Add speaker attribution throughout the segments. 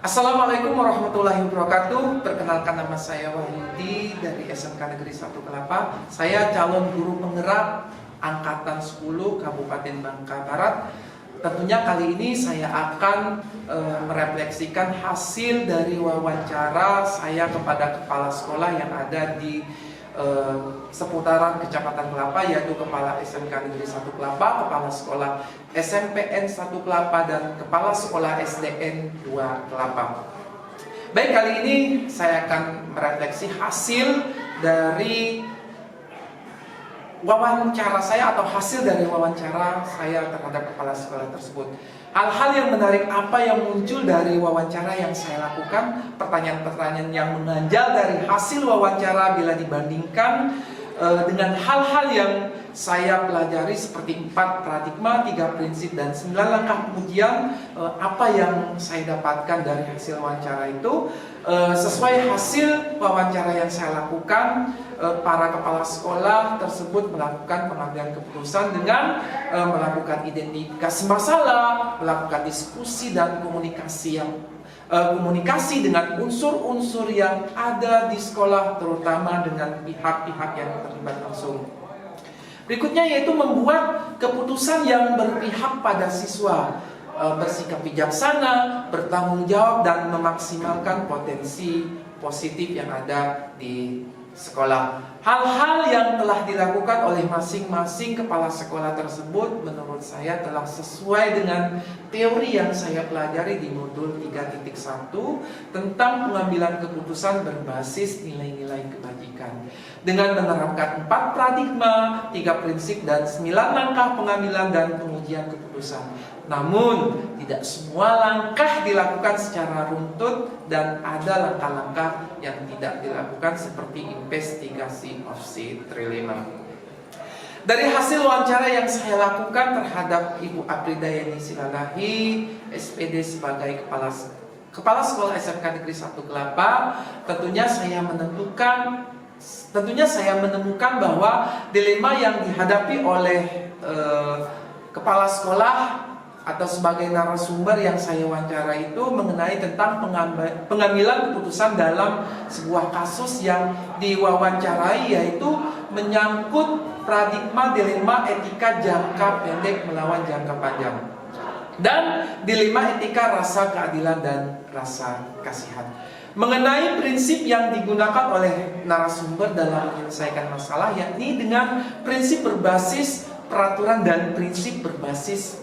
Speaker 1: Assalamualaikum warahmatullahi wabarakatuh. Perkenalkan, nama saya Wahyudi dari SMK Negeri 1 Kelapa. Saya calon guru penggerak Angkatan 10 Kabupaten Bangka Barat. Tentunya kali ini saya akan merefleksikan hasil dari wawancara saya kepada kepala sekolah yang ada di seputaran Kecamatan Kelapa, yaitu Kepala SMK Negeri 1 Kelapa, Kepala Sekolah SMPN 1 Kelapa, dan Kepala Sekolah SDN 2 Kelapa. Baik, kali ini saya akan merefleksi hasil dari wawancara saya atau hasil dari wawancara saya terhadap kepala sekolah tersebut. Hal-hal yang menarik apa yang muncul dari wawancara yang saya lakukan, pertanyaan-pertanyaan yang menonjol dari hasil wawancara bila dibandingkan dengan hal-hal yang saya pelajari seperti 4 paradigma, 3 prinsip, dan 9 langkah pengujian. Apa yang saya dapatkan dari hasil wawancara itu sesuai hasil wawancara yang saya lakukan. Para kepala sekolah tersebut melakukan pengambilan keputusan dengan melakukan identifikasi masalah, melakukan diskusi dan komunikasi dengan unsur-unsur yang ada di sekolah, terutama dengan pihak-pihak yang terlibat langsung. Berikutnya yaitu membuat keputusan yang berpihak pada siswa, bersikap bijaksana, bertanggung jawab, dan memaksimalkan potensi positif yang ada di sekolah. Hal-hal yang telah dilakukan oleh masing-masing kepala sekolah tersebut menurut saya telah sesuai dengan teori yang saya pelajari di modul 3.1 tentang pengambilan keputusan berbasis nilai-nilai kebajikan. Dengan menerapkan 4 paradigma, 3 prinsip, dan 9 langkah pengambilan dan pengujian keputusan. Namun, tidak semua langkah dilakukan secara runtut dan ada langkah-langkah yang tidak dilakukan seperti investigasi opsi trilema. Dari hasil wawancara yang saya lakukan terhadap Ibu Apridayani Silalahi, SPD sebagai Kepala Sekolah SMK Negeri 1 Kelapa, tentunya saya menemukan bahwa dilema yang dihadapi oleh kepala sekolah atau sebagai narasumber yang saya wawancara itu mengenai tentang pengambilan keputusan dalam sebuah kasus yang diwawancarai, yaitu menyangkut paradigma dilema etika jangka pendek melawan jangka panjang dan dilema etika rasa keadilan dan rasa kasihan. Mengenai prinsip yang digunakan oleh narasumber dalam menyelesaikan masalah, yakni dengan prinsip berbasis peraturan dan prinsip berbasis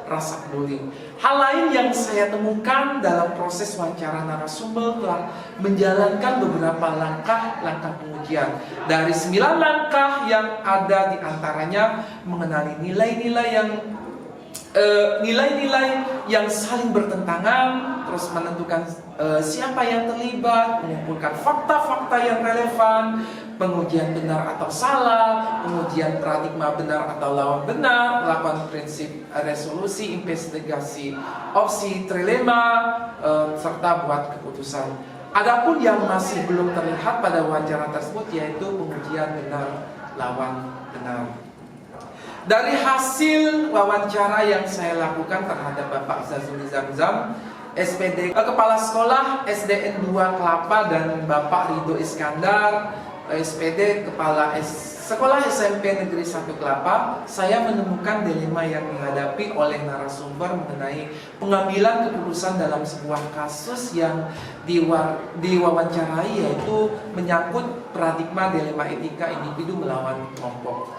Speaker 1: rasa peduli. Hal lain yang saya temukan dalam proses wawancara narasumber telah menjalankan beberapa langkah pengujian. Dari 9 langkah yang ada diantaranya mengenali nilai-nilai yang saling bertentangan, terus menentukan siapa yang terlibat, mengumpulkan fakta-fakta yang relevan, pengujian benar atau salah, pengujian paradigma benar atau lawan benar, melakukan prinsip resolusi, investigasi opsi trilema, serta buat keputusan. Adapun yang masih belum terlihat pada wawancara tersebut yaitu pengujian benar lawan benar. Dari hasil wawancara yang saya lakukan terhadap Bapak Zazuli Zamzam, SPD Kepala Sekolah SDN 2 Kelapa, dan Bapak Ridho Iskandar, SPD Kepala Sekolah SMP Negeri 1 Kelapa, saya menemukan dilema yang dihadapi oleh narasumber mengenai pengambilan keputusan dalam sebuah kasus yang diwawancarai, yaitu menyangkut paradigma dilema etika individu melawan kelompok.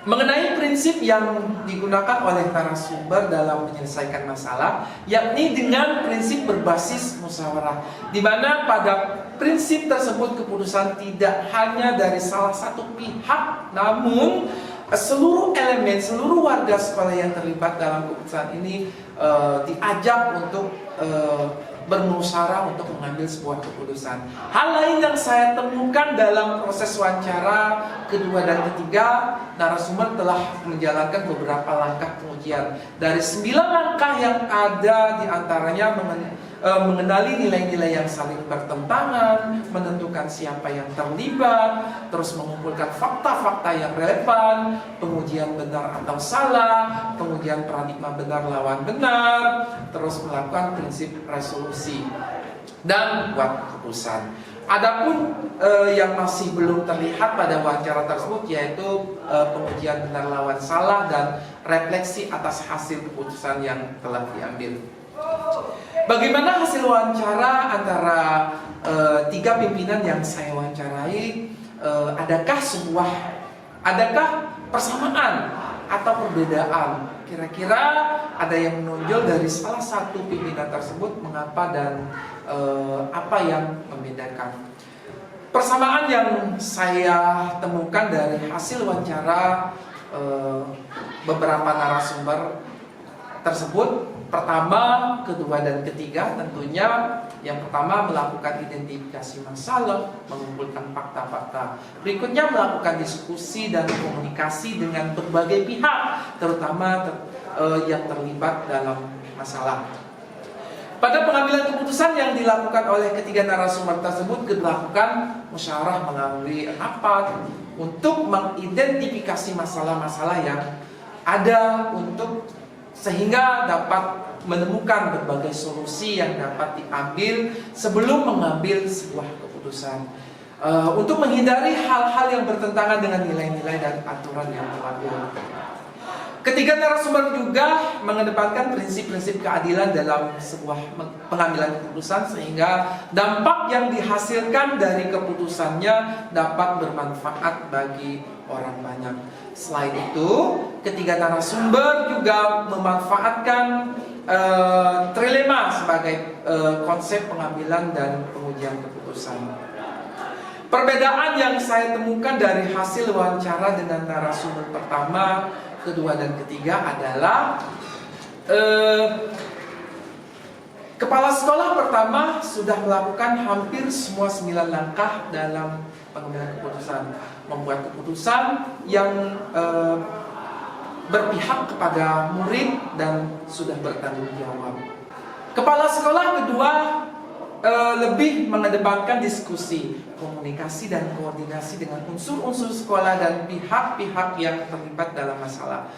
Speaker 1: Mengenai prinsip yang digunakan oleh narasumber dalam menyelesaikan masalah, yakni dengan prinsip berbasis musyawarah, di mana pada prinsip tersebut keputusan tidak hanya dari salah satu pihak, namun seluruh elemen, seluruh warga sekolah yang terlibat dalam keputusan ini diajak untuk bermusyawarah untuk mengambil sebuah keputusan. Hal lain yang saya temukan dalam proses wawancara kedua dan ketiga, narasumber telah menjalankan beberapa langkah pengujian. Dari 9 langkah yang ada diantaranya mengenali nilai-nilai yang saling bertentangan, menentukan siapa yang terlibat, terus mengumpulkan fakta-fakta yang relevan, pengujian benar atau salah, pengujian paradigma benar lawan benar, terus melakukan prinsip resolusi dan buat keputusan. Adapun yang masih belum terlihat pada wawancara tersebut yaitu pengujian benar lawan salah dan refleksi atas hasil keputusan yang telah diambil. Bagaimana hasil wawancara antara tiga pimpinan yang saya wawancarai? Adakah persamaan atau perbedaan? Kira-kira ada yang menonjol dari salah satu pimpinan tersebut, mengapa dan apa yang membedakan? Persamaan yang saya temukan dari hasil wawancara beberapa narasumber tersebut, pertama, kedua, dan ketiga, tentunya yang pertama melakukan identifikasi masalah, mengumpulkan fakta-fakta. Berikutnya melakukan diskusi dan komunikasi dengan berbagai pihak, terutama yang terlibat dalam masalah. Pada pengambilan keputusan yang dilakukan oleh ketiga narasumber tersebut, dilakukan musyawarah melalui rapat untuk mengidentifikasi masalah-masalah yang ada sehingga dapat menemukan berbagai solusi yang dapat diambil sebelum mengambil sebuah keputusan, untuk menghindari hal-hal yang bertentangan dengan nilai-nilai dan aturan yang berlaku. Ketiga narasumber juga mengedepankan prinsip-prinsip keadilan dalam sebuah pengambilan keputusan sehingga dampak yang dihasilkan dari keputusannya dapat bermanfaat bagi orang banyak. Selain itu, ketiga narasumber juga memanfaatkan trilema sebagai konsep pengambilan dan pengujian keputusan. Perbedaan yang saya temukan dari hasil wawancara dengan narasumber pertama, kedua, dan ketiga adalah kepala sekolah pertama sudah melakukan hampir semua 9 langkah dalam pengambilan keputusan, membuat keputusan yang berpihak kepada murid dan sudah bertanggung jawab. Kepala sekolah kedua lebih mengedepankan diskusi, komunikasi, dan koordinasi dengan unsur-unsur sekolah dan pihak-pihak yang terlibat dalam masalah.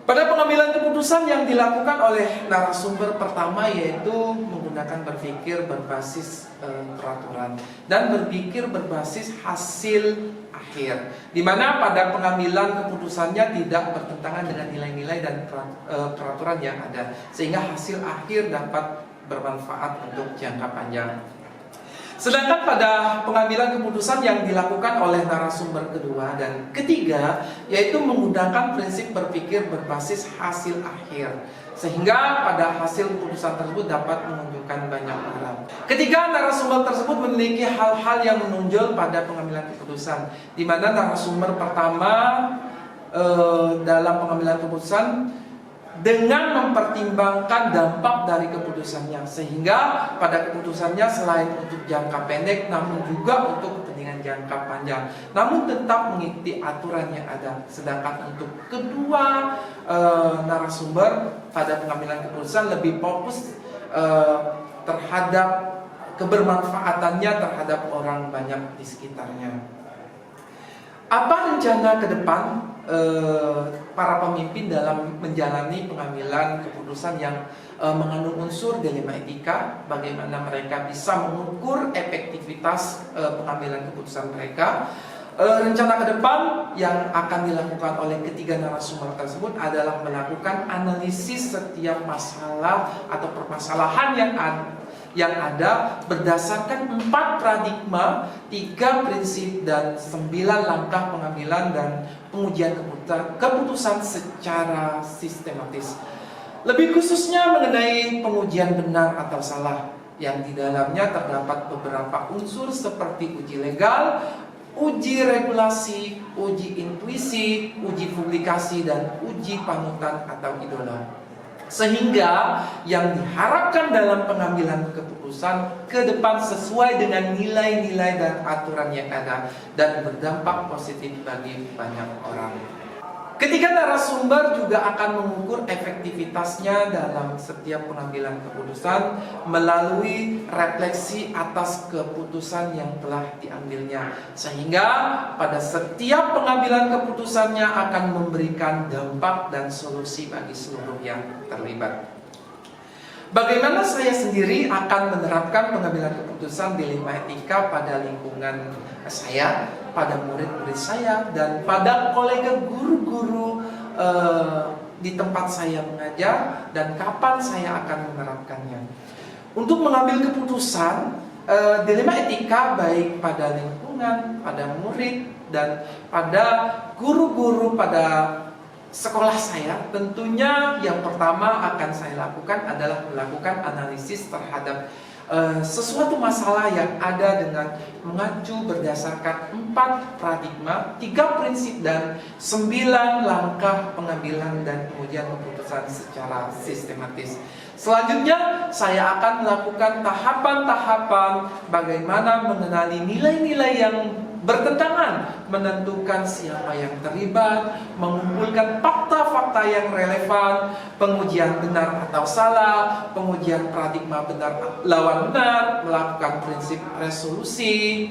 Speaker 1: Pada pengambilan keputusan yang dilakukan oleh narasumber pertama yaitu menggunakan berpikir berbasis peraturan dan berpikir berbasis hasil akhir, di mana pada pengambilan keputusannya tidak bertentangan dengan nilai-nilai dan peraturan yang ada, sehingga hasil akhir dapat bermanfaat untuk jangka panjang. Sedangkan pada pengambilan keputusan yang dilakukan oleh narasumber kedua dan ketiga yaitu menggunakan prinsip berpikir berbasis hasil akhir, sehingga pada hasil keputusan tersebut dapat menunjukkan banyak hal. Ketiga narasumber tersebut memiliki hal-hal yang menonjol pada pengambilan keputusan, di mana narasumber pertama dalam pengambilan keputusan dengan mempertimbangkan dampak dari keputusannya, sehingga pada keputusannya selain untuk jangka pendek namun juga untuk kepentingan jangka panjang, namun tetap mengikuti aturan yang ada. Sedangkan untuk kedua narasumber pada pengambilan keputusan lebih fokus terhadap kebermanfaatannya terhadap orang banyak di sekitarnya. Apa rencana ke depan para pemimpin dalam menjalani pengambilan keputusan yang mengandung unsur dilema etika? Bagaimana mereka bisa mengukur efektivitas pengambilan keputusan mereka? Rencana ke depan yang akan dilakukan oleh ketiga narasumber tersebut adalah melakukan analisis setiap masalah atau permasalahan yang ada berdasarkan 4 paradigma, 3 prinsip, dan 9 langkah pengambilan dan pengujian keputusan secara sistematis. Lebih khususnya mengenai pengujian benar atau salah, yang di dalamnya terdapat beberapa unsur seperti uji legal, uji regulasi, uji intuisi, uji publikasi, dan uji panutan atau idola. Sehingga yang diharapkan dalam pengambilan keputusan ke depan sesuai dengan nilai-nilai dan aturan yang ada dan berdampak positif bagi banyak orang. Ketiga narasumber juga akan mengukur efektivitasnya dalam setiap pengambilan keputusan melalui refleksi atas keputusan yang telah diambilnya. Sehingga pada setiap pengambilan keputusannya akan memberikan dampak dan solusi bagi seluruh yang terlibat. Bagaimana saya sendiri akan menerapkan pengambilan keputusan dilema etika pada lingkungan saya, pada murid-murid saya, dan pada kolega guru-guru di tempat saya mengajar, dan kapan saya akan menerapkannya. Untuk mengambil keputusan, dilema etika baik pada lingkungan, pada murid, dan pada guru-guru pada sekolah saya, tentunya yang pertama akan saya lakukan adalah melakukan analisis terhadap sesuatu masalah yang ada dengan mengacu berdasarkan 4 paradigma, 3 prinsip, dan 9 langkah pengambilan dan pengujian keputusan secara sistematis. Selanjutnya, saya akan melakukan tahapan-tahapan bagaimana mengenali nilai-nilai yang bertentangan, menentukan siapa yang terlibat, mengumpulkan fakta-fakta yang relevan, pengujian benar atau salah, pengujian paradigma benar lawan benar, melakukan prinsip resolusi,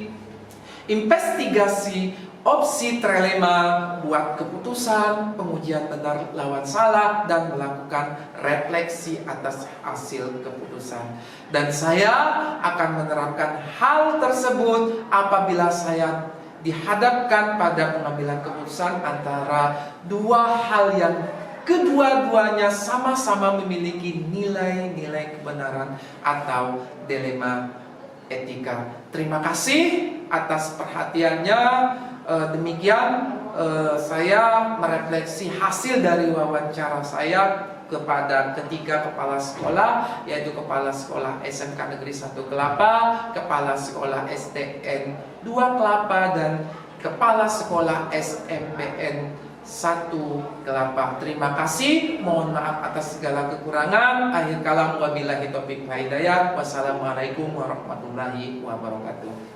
Speaker 1: investigasi opsi trilema, buat keputusan, pengujian benar lawan salah, dan melakukan refleksi atas hasil keputusan. Dan saya akan menerapkan hal tersebut apabila saya dihadapkan pada pengambilan keputusan antara dua hal yang kedua-duanya sama-sama memiliki nilai-nilai kebenaran atau dilema etika. Terima kasih atas perhatiannya. Demikian saya merefleksi hasil dari wawancara saya kepada ketiga kepala sekolah, yaitu Kepala Sekolah SMK Negeri 1 Kelapa, Kepala Sekolah STN 2 Kelapa, dan Kepala Sekolah SMPN 1 Kelapa. Terima kasih, mohon maaf atas segala kekurangan. Akhir kalam, wabillahi taufiq wal hidayah. Wassalamualaikum warahmatullahi wabarakatuh.